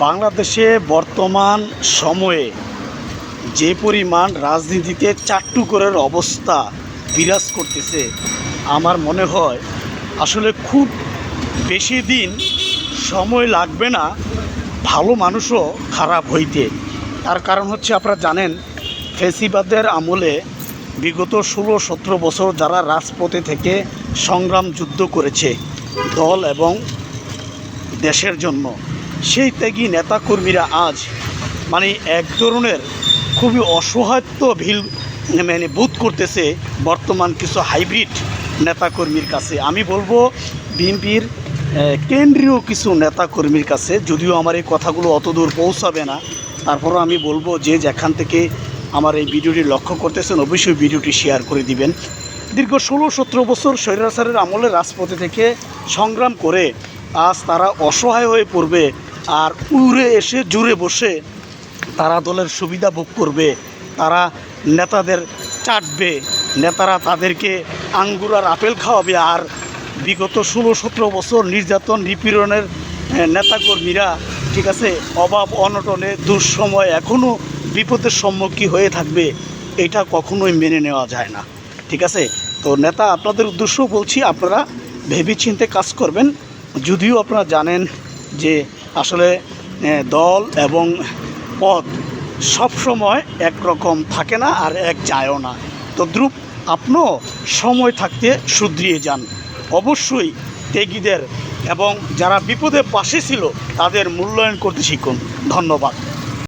বাংলাদেশে বর্তমান সময়ে যে পরিমাণ রাজনীতিতে চাট্টুকরের অবস্থা বিরাজ করতেছে, আমার মনে হয় আসলে খুব বেশি দিন সময় লাগবে না ভালো মানুষও খারাপ হইতে। তার কারণ হচ্ছে, আপনারা জানেন ফ্যাসিবাদের আমলে বিগত 16-17 বছর যারা রাজপথে থেকে সংগ্রাম যুদ্ধ করেছে দল এবং দেশের জন্য, সেই ত্যাগী নেতাকর্মীরা আজ এক ধরনের খুবই অসহায়ত্ব বোধ করতেছে বর্তমান কিছু হাইব্রিড নেতাকর্মীর কাছে। আমি বলবো বিএনপির কেন্দ্রীয় কিছু নেতাকর্মীর কাছে, যদিও আমার এই কথাগুলো অতদূর পৌঁছাবে না, তারপরও আমি বলবো যে যেখান থেকে আমার এই ভিডিওটি লক্ষ্য করতেছেন অবশ্যই ভিডিওটি শেয়ার করে দিবেন। দীর্ঘ 16-17 বছর স্বৈরাচারের আমলে রাজপথে থেকে সংগ্রাম করে আজ তারা অসহায় হয়ে পড়বে, আর উড়ে এসে জুড়ে বসে তারা দলের সুবিধা ভোগ করবে, তারা নেতাদের চাটবে, নেতারা তাদেরকে আঙ্গুর আর আপেল খাওয়াবে। আর বিগত 16-17 বছর নির্যাতন নিপীড়নের নেতাকর্মীরা, ঠিক আছে, অভাব অনটনে দুঃসময় এখনও বিপদের সম্মুখীন হয়ে থাকবে, এটা কখনোই মেনে নেওয়া যায় না। ঠিক আছে, তো নেতা আপনাদের উদ্দেশ্য বলছি, আপনারা ভেবেচিন্তে কাজ করবেন। যদিও আপনারা জানেন যে আসলে দল এবং পদ সবসময় একরকম থাকে না, আর এক যায়ও না। তো দ্রুপ আপনিও সময় থাকতে শুধরিয়ে যান। অবশ্যই ত্যাগীদের এবং যারা বিপদে পাশে ছিল তাদের মূল্যায়ন করতে শিখুন। ধন্যবাদ।